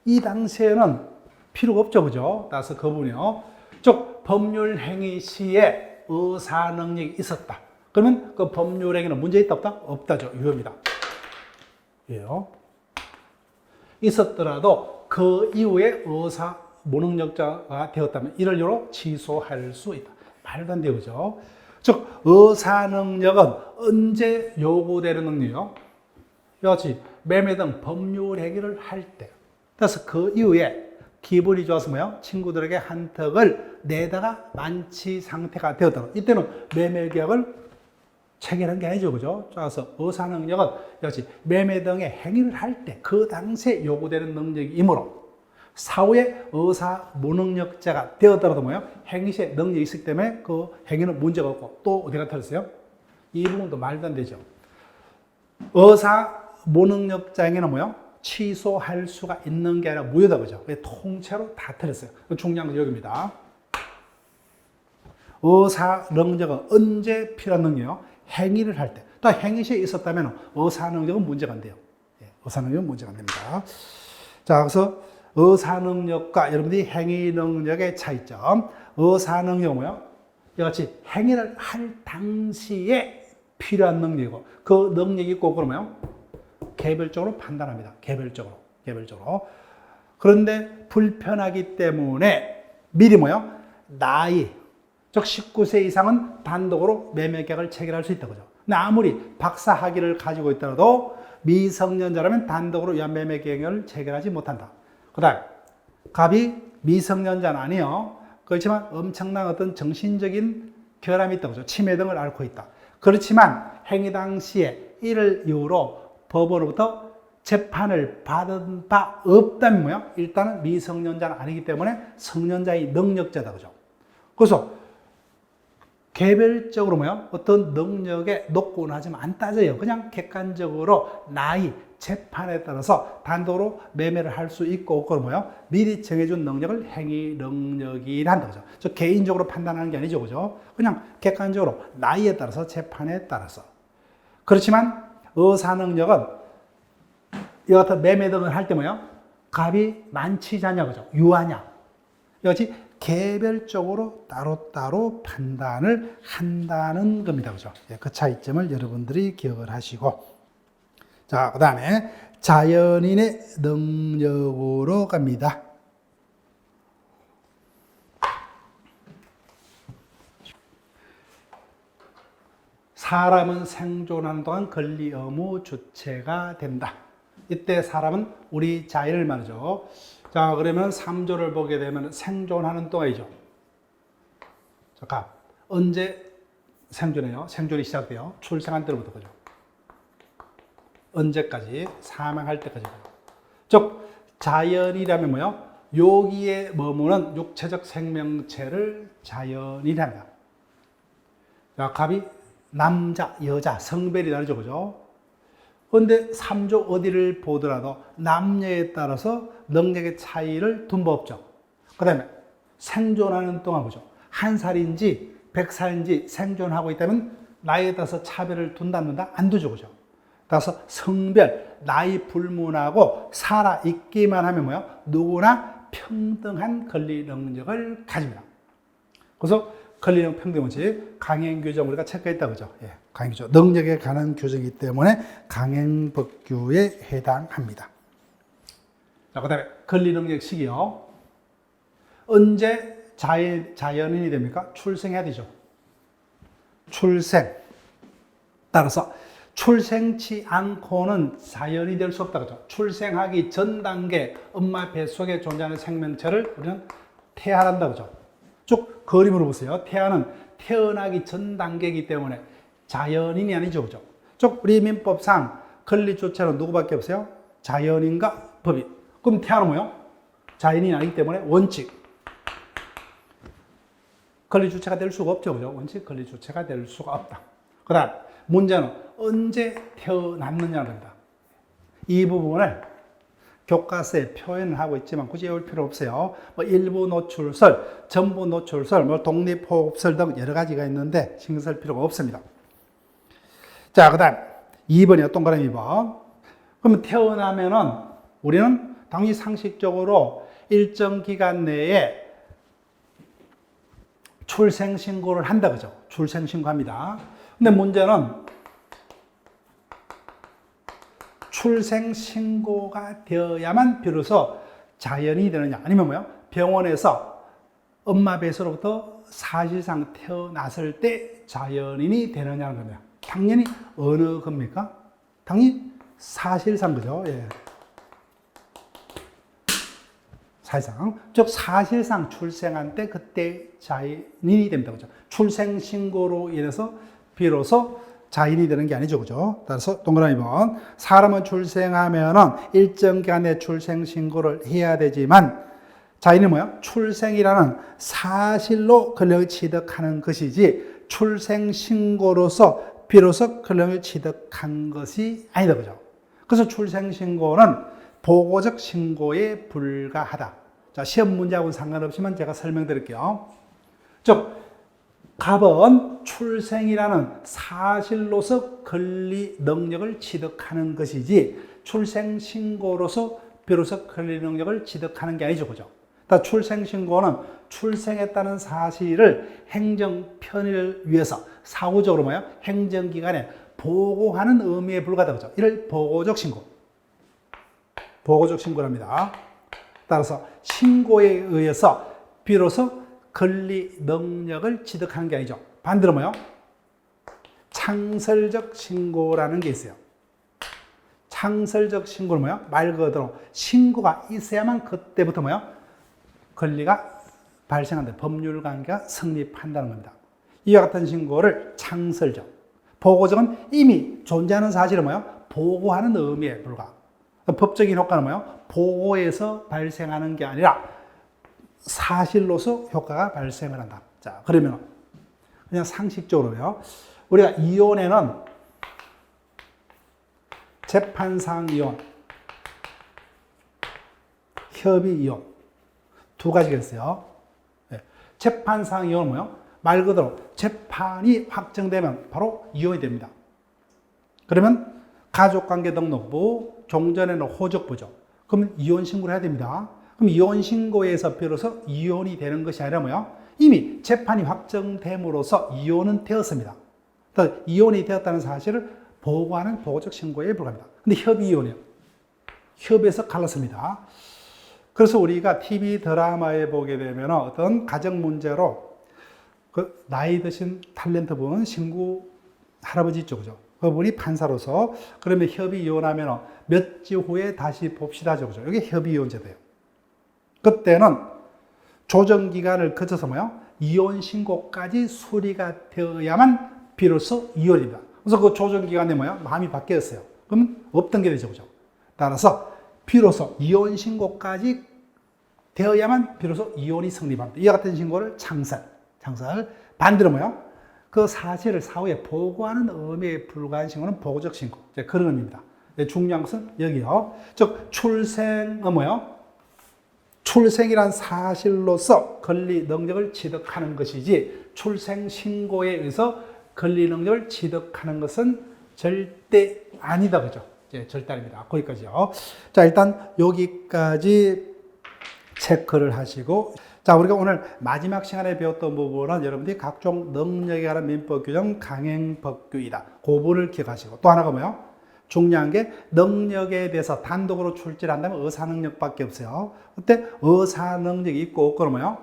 이 당시에는 필요가 없죠. 그죠? 따라서 그 부분이요. 즉, 법률 행위 시에 의사능력이 있었다. 그러면 그 법률 행위는 문제 있다 없다? 없다죠. 유효입니다. 예요. 있었더라도 그 이후에 의사 무능력자가 되었다면 이를 이유로 취소할 수 있다. 말도 안 돼요. 그죠? 즉, 의사능력은 언제 요구되는 능력이요? 이같이 매매 등 법률 행위를 할 때. 그래서 그 이후에 기분이 좋아서 뭐요? 친구들에게 한턱을 내다가 만취 상태가 되었다. 이때는 매매 계약을 체결한 게 아니죠. 그죠? 그래서 의사능력은 역시 매매 등의 행위를 할 때 그 당시에 요구되는 능력이므로 사후에 의사 무능력자가 되었더라도 뭐예요? 행위 시에 능력이 있기 때문에 그 행위는 문제가 없고 또 어디가 틀렸어요? 이 부분도 말도 안 되죠. 의사 무능력자 행위는 뭐예요? 취소할 수가 있는 게 아니라 무효다. 그죠? 통째로 다 틀렸어요. 중요한 건 여기입니다. 의사 능력은 언제 필요한 능력이요? 행위를 할 때. 또 행위 시에 있었다면 의사 능력은 문제가 안 돼요. 의사 능력은 문제가 안 됩니다. 자, 그래서 의사 능력과 여러분들이 행위 능력의 차이점. 의사 능력은 뭐예요? 이같이 행위를 할 당시에 필요한 능력이고 그 능력이 꼭 그러면 개별적으로 판단합니다. 개별적으로. 그런데 불편하기 때문에 미리 뭐예요? 나이, 즉 19세 이상은 단독으로 매매 계약을 체결할 수 있다. 그죠? 근데 아무리 박사 학위를 가지고 있더라도 미성년자라면 단독으로 매매 계약을 체결하지 못한다. 그 다음, 갑이 미성년자는 아니에요. 그렇지만 엄청난 어떤 정신적인 결함이 있다. 그죠? 치매 등을 앓고 있다. 그렇지만 행위 당시에 이를 이유로 법원으로부터 재판을 받은 바 없다면 뭐야? 일단은 미성년자는 아니기 때문에 성년자의 능력자다. 그죠? 그래서 개별적으로 어떤 능력에 높고 낮으면 안 따져요. 그냥 객관적으로 나이, 재판에 따라서 단독으로 매매를 할 수 있고 없고 미리 정해준 능력을 행위 능력이란다. 그죠? 저 개인적으로 판단하는 게 아니죠. 그죠? 그냥 객관적으로 나이에 따라서 재판에 따라서. 그렇지만 의사 능력은 이와 같은 매매 등을 할 때 값이 많지 않냐, 그죠? 유하냐. 이것이 개별적으로 따로따로 판단을 한다는 겁니다. 그죠? 그 차이점을 여러분들이 기억을 하시고. 자, 그 다음에 자연인의 능력으로 갑니다. 사람은 생존하는 동안 권리 의무 주체가 된다. 이때 사람은 우리 자연을 말이죠. 자, 그러면 3조를 보게 되면 생존하는 동안이죠. 자, 언제 생존해요? 생존이 시작돼요. 출생한 때로부터, 그죠? 언제까지? 사망할 때까지. 즉, 자연이라면 여기에 머무는 육체적 생명체를 자연이란다. 자, 값이 남자, 여자, 성별이 다르죠, 그죠? 그런데 3조 어디를 보더라도 남녀에 따라서 능력의 차이를 둔 법 없죠. 그 다음에 생존하는 동안 보죠. 1살인지 100살인지 생존하고 있다면 나이에 따라서 차별을 둔다 안 둔다? 안 두죠, 그죠? 따라서 성별, 나이 불문하고 살아있기만 하면 누구나 평등한 권리 능력을 가집니다. 그래서 권리능 평등 원칙, 강행 규정 우리가 체크했다, 그죠? 예, 강행 규정. 능력에 관한 규정이기 때문에 강행 법규에 해당합니다. 자, 그 다음에 권리 능력 시기요. 언제 자연인이 됩니까? 출생해야 되죠. 출생. 따라서 출생치 않고는 자연이 될 수 없다, 그죠? 출생하기 전 단계 엄마 뱃속에 존재하는 생명체를 우리는 태아란다, 그죠? 쭉 그림으로 보세요. 태아는 태어나기 전 단계이기 때문에 자연인이 아니죠, 그죠? 쭉 우리 민법상 권리 주체는 누구밖에 없어요? 자연인과 법인. 그럼 태아는 자연인이 아니기 때문에 원칙. 권리 주체가 될 수가 없죠, 그죠? 원칙 권리 주체가 될 수가 없다. 그 다음, 문제는 언제 태어났느냐는 겁니다. 이 부분을 교과서에 표현을 하고 있지만 굳이 외울 필요 없어요. 일부 노출설, 전부 노출설, 독립호흡설 등 여러 가지가 있는데 신경 쓸 필요가 없습니다. 자, 그 다음 2번이요. 동그라미 2번. 그러면 태어나면은 우리는 당연히 상식적으로 일정 기간 내에 출생신고를 한다, 그죠? 출생신고합니다. 근데 문제는 출생신고가 되어야만 비로소 자연이 되느냐, 아니면 병원에서 엄마 뱃으로부터 사실상 태어났을 때 자연인이 되느냐는 겁니다. 당연히 어느 겁니까? 당연히 사실상, 그죠? 예. 사실상. 즉, 사실상 출생한 때 그때 자연인이 됩니다. 그죠? 출생신고로 인해서 비로소 자인이 되는 게 아니죠, 그죠? 따라서 동그라미 2번. 사람은 출생하면은 일정 기간에 출생신고를 해야 되지만 자인은 출생이라는 사실로 권력을 취득하는 것이지 출생신고로서 비로소 권력을 취득한 것이 아니다, 그죠? 그래서 출생신고는 보고적 신고에 불과하다. 자, 시험 문제하고는 상관없지만 제가 설명드릴게요. 즉, 갑은 출생이라는 사실로서 권리 능력을 취득하는 것이지 출생신고로서 비로소 권리 능력을 취득하는 게 아니죠, 그죠? 출생신고는 출생했다는 사실을 행정 편의를 위해서 사후적으로 행정기관에 보고하는 의미에 불과하다, 그죠? 이를 보고적 신고. 보고적 신고랍니다. 따라서 신고에 의해서 비로소 권리 능력을 취득하는 게 아니죠. 반대로 창설적 신고라는 게 있어요. 창설적 신고는 말 그대로 신고가 있어야만 그때부터 권리가 발생한다. 법률 관계가 성립한다는 겁니다. 이와 같은 신고를 창설적, 보고적은 이미 존재하는 사실을 보고하는 의미에 불과. 법적인 효과는 보고에서 발생하는 게 아니라 사실로서 효과가 발생을 한다. 자, 그러면 그냥 상식적으로요. 우리가 이혼에는 재판상 이혼, 협의 이혼 두 가지가 있어요. 네. 재판상 이혼은 뭐요? 말 그대로 재판이 확정되면 바로 이혼이 됩니다. 그러면 가족관계등록부, 종전에는 호적부죠. 그럼 이혼 신고를 해야 됩니다. 그럼 이혼 신고에서 비로소 이혼이 되는 것이 아니라 뭐요? 이미 재판이 확정됨으로써 이혼은 되었습니다. 이혼이 되었다는 사실을 보고하는 보고적 신고에 불과합니다. 근데 협의 이혼이요. 협의에서 갈랐습니다. 그래서 우리가 TV 드라마에 보게 되면 어떤 가정 문제로 그 나이 드신 탤런트분 신구 할아버지 있죠, 그죠? 그분이 판사로서 그러면 협의 이혼하면 몇 주 후에 다시 봅시다죠, 그죠? 이게 협의 이혼제도예요. 그때는 조정 기간을 거쳐서 뭐요? 이혼 신고까지 수리가 되어야만 비로소 이혼입니다. 그래서 그 조정 기간에 뭐요? 마음이 바뀌었어요. 그럼 없던 게 되죠, 그죠? 따라서 비로소 이혼 신고까지 되어야만 비로소 이혼이 성립합니다. 이와 같은 신고를 창설. 반대로 뭐요? 그 사실을 사후에 보고하는 의미에 불과한 신고는 보고적 신고. 그런 의미입니다. 중요한 것은 여기요. 즉, 출생은 뭐요? 출생이란 사실로서 권리 능력을 취득하는 것이지 출생 신고에 의해서 권리 능력을 취득하는 것은 절대 아니다. 그죠? 절대 아닙니다. 거기까지요. 자, 일단 여기까지 체크를 하시고, 자, 우리가 오늘 마지막 시간에 배웠던 부분은 여러분들이 각종 능력에 관한 민법 규정 강행법규이다. 그 부분을 기억하시고, 또 하나가 뭐예요? 중요한 게 능력에 대해서 단독으로 출제를 한다면 의사능력밖에 없어요. 그때 의사능력이 있고 없고는 뭐예요?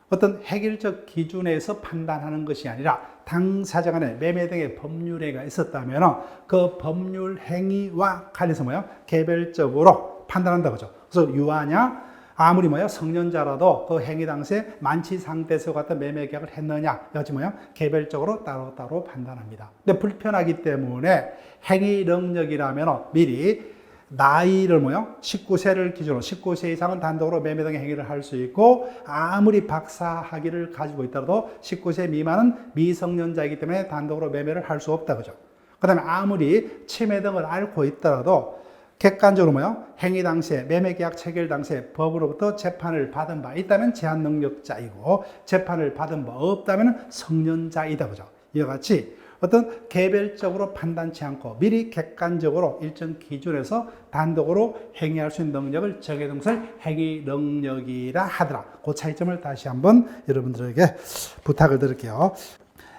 어떤 획일적 기준에서 판단하는 것이 아니라 당사자 간의 매매 등의 법률행위가 있었다면 그 법률 행위와 관련해서 뭐예요? 개별적으로 판단한다 그죠? 그래서 유아냐? 아무리 뭐예요? 성년자라도 그 행위 당시에 만취 상태에서 같은 매매 계약을 했느냐? 여지 뭐예요? 개별적으로 따로따로 판단합니다. 근데 불편하기 때문에 행위 능력이라면 미리 나이를 뭐요? 19세를 기준으로 19세 이상은 단독으로 매매 등의 행위를 할 수 있고 아무리 박사 학위를 가지고 있더라도 19세 미만은 미성년자이기 때문에 단독으로 매매를 할 수 없다 그죠? 그 다음에 아무리 치매 등을 앓고 있더라도 객관적으로 뭐요? 행위 당시에 매매 계약 체결 당시에 법으로부터 재판을 받은 바 있다면 제한 능력자이고 재판을 받은 바 없다면 성년자이다 그죠? 이와 같이 어떤 개별적으로 판단치 않고 미리 객관적으로 일정 기준에서 단독으로 행위할 수 있는 능력을 정해둔 것을 행위 능력이라 하더라. 그 차이점을 다시 한번 여러분들에게 부탁을 드릴게요.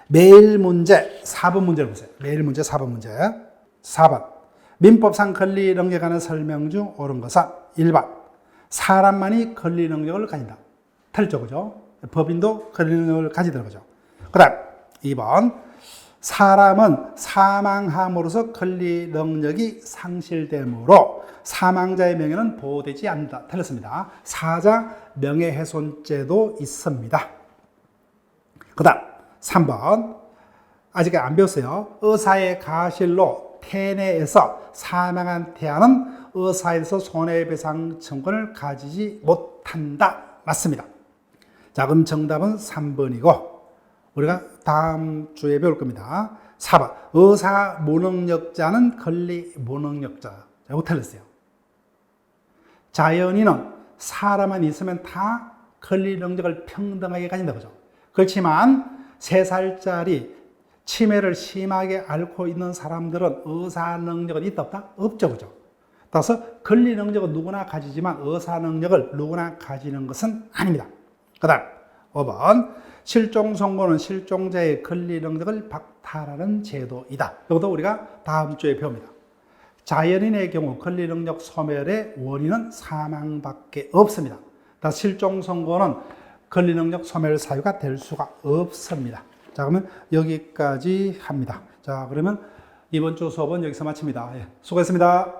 매일 문제 4번 문제를 보세요. 매일 문제 4번 문제. 4번. 민법상 권리 능력에 관한 설명 중 옳은 것은 1번. 사람만이 권리 능력을 가진다. 틀죠, 그죠? 법인도 권리 능력을 가지더라고요. 그죠? 그 다음 2번. 사람은 사망함으로써 권리 능력이 상실되므로 사망자의 명예는 보호되지 않는다. 틀렸습니다. 사자 명예훼손죄도 있습니다. 그 다음 3번. 아직 안 배웠어요. 의사의 가실로 태내에서 사망한 태아는 의사에서 손해배상 청구를 가지지 못한다. 맞습니다. 자, 그럼 정답은 3번이고 우리가 다음 주에 배울 겁니다. 4번. 의사 무능력자는 권리 무능력자. 이거 틀렸어요. 자연인은 사람만 있으면 다 권리 능력을 평등하게 가진다. 그죠? 그렇지만 3살짜리 치매를 심하게 앓고 있는 사람들은 의사 능력은 있다 없다? 없죠. 그죠? 따라서 권리 능력은 누구나 가지지만 의사 능력을 누구나 가지는 것은 아닙니다. 그 다음 5번. 실종 선고는 실종자의 권리 능력을 박탈하는 제도이다. 이것도 우리가 다음 주에 배웁니다. 자연인의 경우 권리 능력 소멸의 원인은 사망밖에 없습니다. 따라서 실종 선고는 권리 능력 소멸 사유가 될 수가 없습니다. 자, 그러면 여기까지 합니다. 자, 그러면 이번 주 수업은 여기서 마칩니다. 예, 수고했습니다.